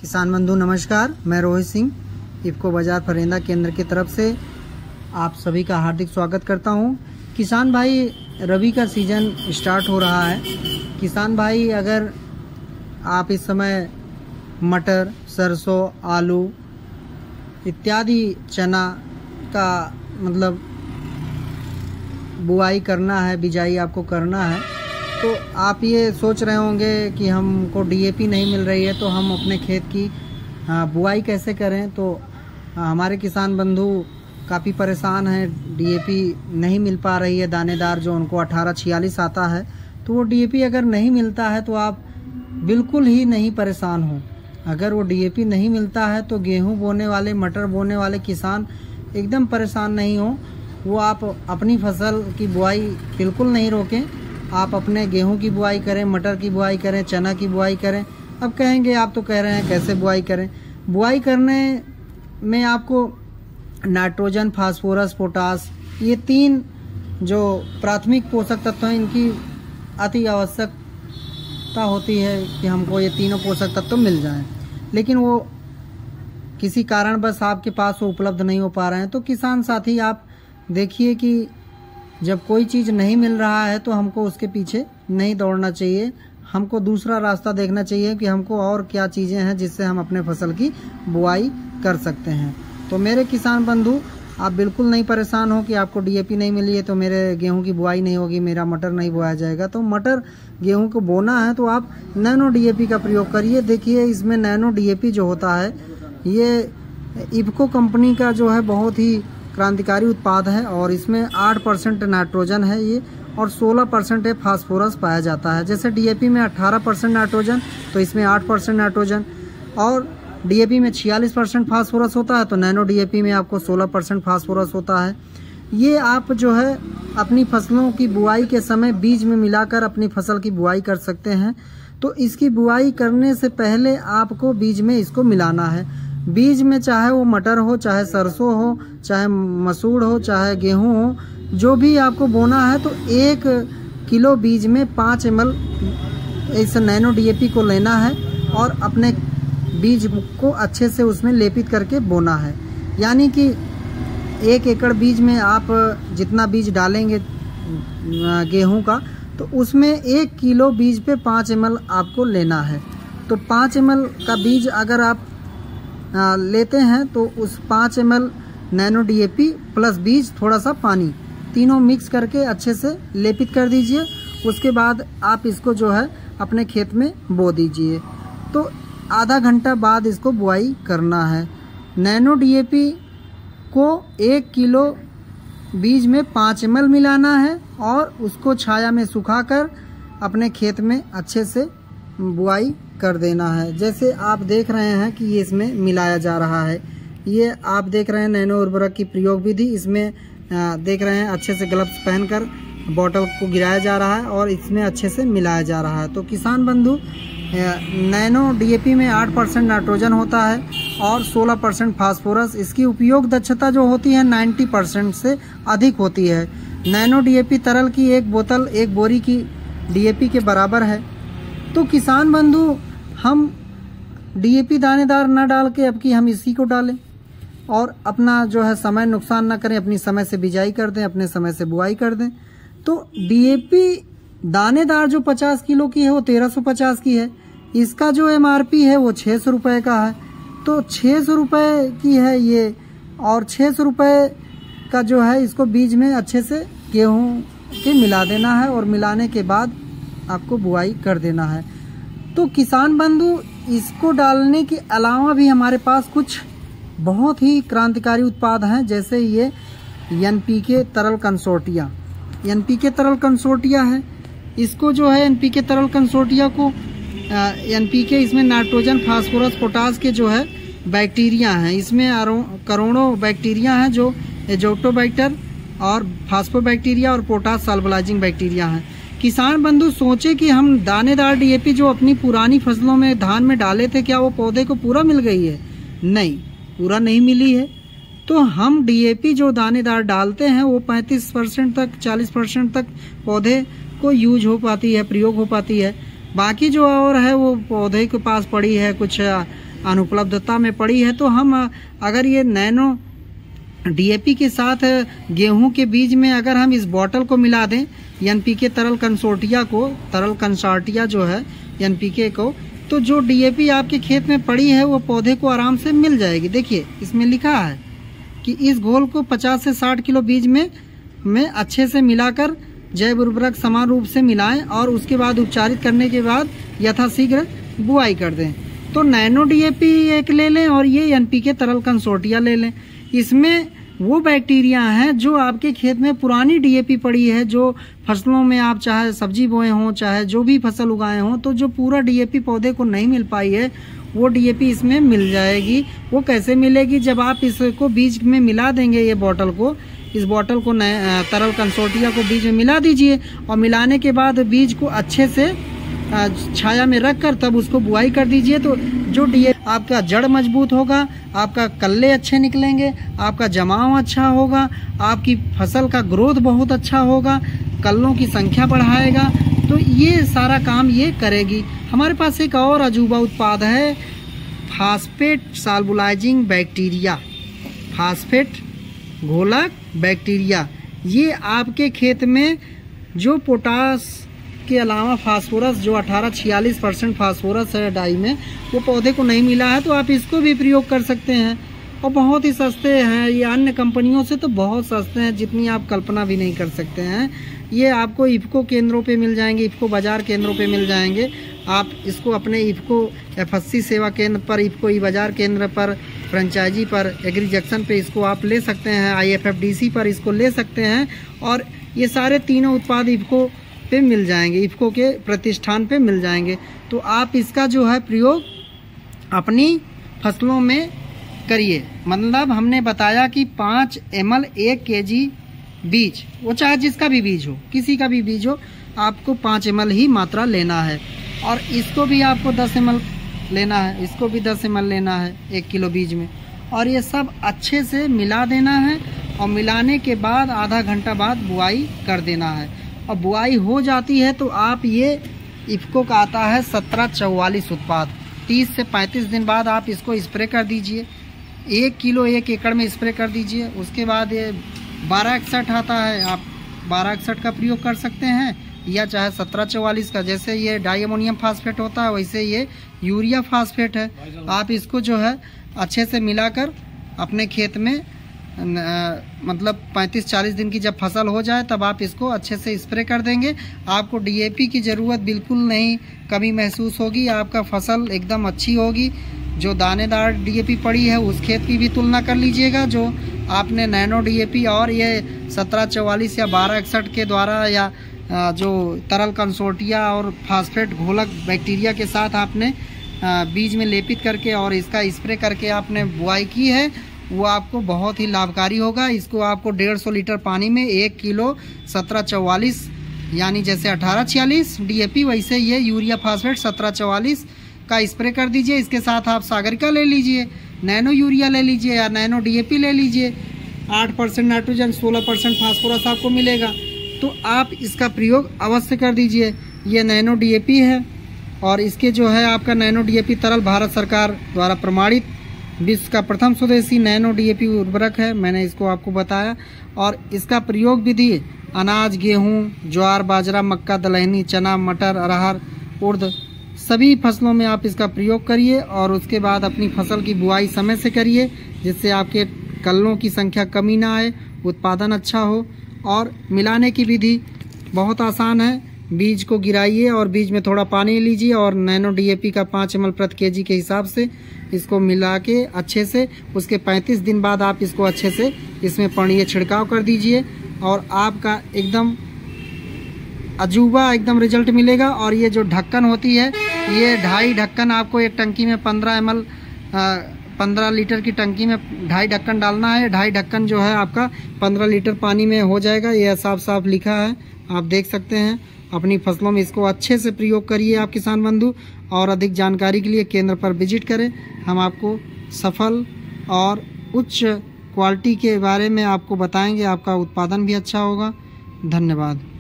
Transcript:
किसान बंधु नमस्कार, मैं रोहित सिंह इफको बाजार फरेंदा केंद्र की तरफ से आप सभी का हार्दिक स्वागत करता हूं। किसान भाई, रबी का सीजन स्टार्ट हो रहा है। किसान भाई, अगर आप इस समय मटर, सरसों, आलू इत्यादि चना का बुआई करना है, बिजाई आपको करना है, तो आप ये सोच रहे होंगे कि हमको डीएपी नहीं मिल रही है तो हम अपने खेत की बुआई कैसे करें। तो हमारे किसान बंधु काफ़ी परेशान हैं, डीएपी नहीं मिल पा रही है दानेदार, जो उनको 1846 आता है। तो वो डीएपी अगर नहीं मिलता है तो आप बिल्कुल ही नहीं परेशान हो। अगर वो डीएपी नहीं मिलता है तो गेहूं बोने वाले, मटर बोने वाले किसान एकदम परेशान नहीं हो। वो आप अपनी फसल की बुआई बिल्कुल नहीं रोकें। आप अपने गेहूं की बुआई करें, मटर की बुआई करें, चना की बुआई करें। अब कहेंगे आप तो कह रहे हैं कैसे बुआई करें। बुआई करने में आपको नाइट्रोजन, फास्फोरस, पोटास, ये 3 जो प्राथमिक पोषक तत्व हैं, इनकी अति आवश्यकता होती है कि हमको ये तीनों पोषक तत्व मिल जाएं। लेकिन वो किसी कारणवश आपके पास वो उपलब्ध नहीं हो पा रहे हैं। तो किसान साथी, आप देखिए कि जब कोई चीज़ नहीं मिल रहा है तो हमको उसके पीछे नहीं दौड़ना चाहिए। हमको दूसरा रास्ता देखना चाहिए कि हमको और क्या चीज़ें हैं जिससे हम अपने फसल की बुआई कर सकते हैं। तो मेरे किसान बंधु, आप बिल्कुल नहीं परेशान हो कि आपको डीएपी नहीं मिली है तो मेरे गेहूं की बुआई नहीं होगी, मेरा मटर नहीं बोया जाएगा। तो मटर, गेहूं को बोना है तो आप नैनो डीएपी का प्रयोग करिए। देखिए, इसमें नैनो डीएपी जो होता है, ये इफको कंपनी का जो है बहुत ही क्रांतिकारी उत्पाद है और इसमें 8% नाइट्रोजन है ये और 16% है फास्फोरस पाया जाता है। जैसे डीएपी में 18% नाइट्रोजन, तो इसमें 8% नाइट्रोजन, और डीएपी में 46% फास्फोरस होता है तो नैनो डीएपी में आपको 16% फास्फोरस होता है। ये आप जो है अपनी फसलों की बुआई के समय बीज में मिलाकर अपनी फसल की बुआई कर सकते हैं। तो इसकी बुआई करने से पहले आपको बीज में इसको मिलाना है। बीज में चाहे वो मटर हो, चाहे सरसों हो, चाहे मसूर हो, चाहे गेहूं हो, जो भी आपको बोना है, तो 1 किलो बीज में 5 ml इस नैनो डीएपी को लेना है और अपने बीज को अच्छे से उसमें लेपित करके बोना है। यानी कि 1 एकड़ बीज में आप जितना बीज डालेंगे गेहूं का, तो उसमें 1 किलो बीज पे 5 ml आपको लेना है। तो 5 ml का बीज अगर आप लेते हैं तो उस 5 ml नैनो डीएपी प्लस बीज, थोड़ा सा पानी, तीनों मिक्स करके अच्छे से लेपित कर दीजिए। उसके बाद आप इसको जो है अपने खेत में बो दीजिए। तो आधा घंटा बाद इसको बुआई करना है। नैनो डीएपी को 1 किलो बीज में 5 ml मिलाना है और उसको छाया में सुखाकर अपने खेत में अच्छे से बुआई कर देना है। जैसे आप देख रहे हैं कि ये इसमें मिलाया जा रहा है। ये आप देख रहे हैं नैनो उर्वरक की प्रयोग विधि। इसमें देख रहे हैं अच्छे से ग्लव्स पहनकर बोतल को गिराया जा रहा है और इसमें अच्छे से मिलाया जा रहा है। तो किसान बंधु, नैनो डीएपी में 8% नाइट्रोजन होता है और 16% फास्फोरस। इसकी उपयोग दक्षता जो होती है 90% से अधिक होती है। नैनो डीएपी तरल की 1 बोतल 1 बोरी की डीएपी के बराबर है। तो किसान बंधु, हम डीएपी दानेदार न डाल के अब की हम इसी को डालें और अपना जो है समय नुकसान न करें, अपनी समय से बिजाई कर दें, अपने समय से बुआई कर दें। तो डीएपी दानेदार जो 50 किलो की है वो 1350 की है। इसका जो एमआरपी है वो 600 रुपये का है। तो 600 रुपये की है ये, और 600 रुपये का जो है इसको बीज में अच्छे से गेहूं के मिला देना है और मिलाने के बाद आपको बुआई कर देना है। तो किसान बंधु, इसको डालने के अलावा भी हमारे पास कुछ बहुत ही क्रांतिकारी उत्पाद हैं। जैसे ये एनपीके तरल कंसोर्टिया, एनपीके तरल कंसोर्टिया है। इसको जो है एनपीके तरल कंसोर्टिया को एनपीके, इसमें नाइट्रोजन, फास्फोरस, पोटास के जो है बैक्टीरिया हैं। इसमें करोड़ों बैक्टीरिया हैं जो एजोटोबैक्टर और फास्फोबैक्टीरिया और पोटास सॉल्वलाइजिंग बैक्टीरिया हैं। किसान बंधु सोचे कि हम दानेदार डीएपी जो अपनी पुरानी फसलों में, धान में डाले थे, क्या वो पौधे को पूरा मिल गई है? नहीं, पूरा नहीं मिली है। तो हम डीएपी जो दानेदार डालते हैं वो 35% तक, 40% तक पौधे को यूज हो पाती है, प्रयोग हो पाती है। बाकी जो और है वो पौधे के पास पड़ी है, कुछ अनुपलब्धता में पड़ी है, तो हम अगर ये नैनो डीएपी के साथ गेहूं के बीज में अगर हम इस बॉटल को मिला दें, एनपीके तरल कंसोर्टिया जो है एनपीके को, तो जो डीएपी आपके खेत में पड़ी है वो पौधे को आराम से मिल जाएगी। देखिए इसमें लिखा है कि इस घोल को 50 से 60 किलो बीज में अच्छे से मिलाकर जैव उर्वरक समान रूप से मिलाएं और उसके बाद उपचारित करने के बाद यथाशीघ्र बुआई कर दें। तो नैनो डीएपी एक ले लें और ये एनपीके तरल कंसोर्टिया ले लें। इसमें वो बैक्टीरिया हैं जो आपके खेत में पुरानी डीएपी पड़ी है, जो फसलों में आप चाहे सब्जी बोए हों चाहे जो भी फसल उगाए हों, तो जो पूरा डीएपी पौधे को नहीं मिल पाई है वो डीएपी इसमें मिल जाएगी। वो कैसे मिलेगी? जब आप इसको बीज में मिला देंगे, ये बॉटल को, इस बॉटल को तरल कंसोर्टिया को बीज में मिला दीजिए और मिलाने के बाद बीज को अच्छे से छाया में रखकर तब उसको बुआई कर दीजिए। तो जो डीएपी आपका जड़ मजबूत होगा, आपका कल्ले अच्छे निकलेंगे, आपका जमाव अच्छा होगा, आपकी फसल का ग्रोथ बहुत अच्छा होगा, कल्लों की संख्या बढ़ाएगा। तो ये सारा काम ये करेगी। हमारे पास एक और अजूबा उत्पाद है, फास्फेट सॉल्बुलाइजिंग बैक्टीरिया, फास्फेट घोलक बैक्टीरिया। ये आपके खेत में जो पोटास के अलावा फास्फोरस, जो 18-46% फास्फोरस है डाई में, वो पौधे को नहीं मिला है, तो आप इसको भी प्रयोग कर सकते हैं और बहुत ही सस्ते हैं। ये अन्य कंपनियों से तो बहुत सस्ते हैं, जितनी आप कल्पना भी नहीं कर सकते हैं। ये आपको इफ़को केंद्रों पे मिल जाएंगे, इफ़को बाजार केंद्रों पे मिल जाएंगे। आप इसको अपने इफ़को एफएससी सेवा केंद्र पर, इफ़को ई बाजार केंद्र पर, फ्रेंचाइजी पर, एग्री जंक्शन पे इसको आप ले सकते हैं, IFFDC पर इसको ले सकते हैं। और ये सारे तीनों उत्पाद इफ़को पे मिल जाएंगे, इफ़को के प्रतिष्ठान पे मिल जाएंगे। तो आप इसका जो है प्रयोग अपनी फसलों में करिए। मतलब हमने बताया कि 5 ml 1 kg बीज, वो चाहे जिसका भी बीज हो, किसी का भी बीज हो, आपको 5 ml ही मात्रा लेना है। और इसको भी आपको 10 ml लेना है, इसको भी 10 ml लेना है 1 किलो बीज में। और ये सब अच्छे से मिला देना है और मिलाने के बाद आधा घंटा बाद बुआई कर देना है। और बुआई हो जाती है तो आप ये इफ़को का आता है 1744 उत्पाद, 30 से 35 दिन बाद आप इसको स्प्रे कर दीजिए। 1 किलो 1 एकड़ में स्प्रे कर दीजिए। उसके बाद ये 1261 आता है, आप 1261 का प्रयोग कर सकते हैं, या चाहे 1744 का। जैसे ये डाई अमोनियम फास्फेट होता है वैसे ये यूरिया फास्फेट है। आप इसको जो है अच्छे से मिलाकर अपने खेत में मतलब 35-40 दिन की जब फसल हो जाए तब आप इसको अच्छे से स्प्रे कर देंगे। आपको डीएपी की ज़रूरत बिल्कुल नहीं कमी महसूस होगी, आपका फसल एकदम अच्छी होगी। जो दानेदार डीएपी पड़ी है उस खेत की भी तुलना कर लीजिएगा जो आपने नैनो डीएपी और ये 1744 या 1261 के द्वारा, या जो तरल कंसोर्टिया और फास्फेट घोलक बैक्टीरिया के साथ आपने बीज में लेपित करके और इसका स्प्रे करके आपने बुआई की है, वो आपको बहुत ही लाभकारी होगा। इसको आपको 150 लीटर पानी में 1 किलो 1744 यानी जैसे 1846 डीएपी, वैसे ये यूरिया फास्फेट 1744 का स्प्रे कर दीजिए। इसके साथ आप सागरिका ले लीजिए, नैनो यूरिया ले लीजिए या नैनो डीएपी ले लीजिए। 8% नाइट्रोजन, 16% फास्फोरस आपको मिलेगा। तो आप इसका प्रयोग अवश्य कर दीजिए। ये नैनो डीएपी है और इसके जो है आपका नैनो डीएपी तरल भारत सरकार द्वारा प्रमाणित विश्व का प्रथम स्वदेशी नैनो डीएपी उर्वरक है। मैंने इसको आपको बताया। और इसका प्रयोग विधि अनाज, गेहूं, ज्वार, बाजरा, मक्का, दलहनी, चना, मटर, अरहर, उड़द सभी फसलों में आप इसका प्रयोग करिए और उसके बाद अपनी फसल की बुआई समय से करिए, जिससे आपके कल्लों की संख्या कमी ना आए, उत्पादन अच्छा हो। और मिलाने की विधि बहुत आसान है। बीज को गिराइए और बीज में थोड़ा पानी लीजिए और नैनो डीएपी का 5 ml प्रति केजी के हिसाब से इसको मिला के अच्छे से, उसके 35 दिन बाद आप इसको अच्छे से इसमें पानी छिड़काव कर दीजिए और आपका एकदम अजूबा एकदम रिजल्ट मिलेगा। और ये जो ढक्कन होती है, ये 2.5 ढक्कन आपको एक टंकी में 15 ml 15 लीटर की टंकी में 2.5 ढक्कन डालना है। 2.5 ढक्कन जो है आपका 15 लीटर पानी में हो जाएगा। ये साफ साफ लिखा है, आप देख सकते हैं। अपनी फसलों में इसको अच्छे से प्रयोग करिए आप किसान बंधु। और अधिक जानकारी के लिए केंद्र पर विजिट करें। हम आपको सफल और उच्च क्वालिटी के बारे में आपको बताएंगे, आपका उत्पादन भी अच्छा होगा। धन्यवाद।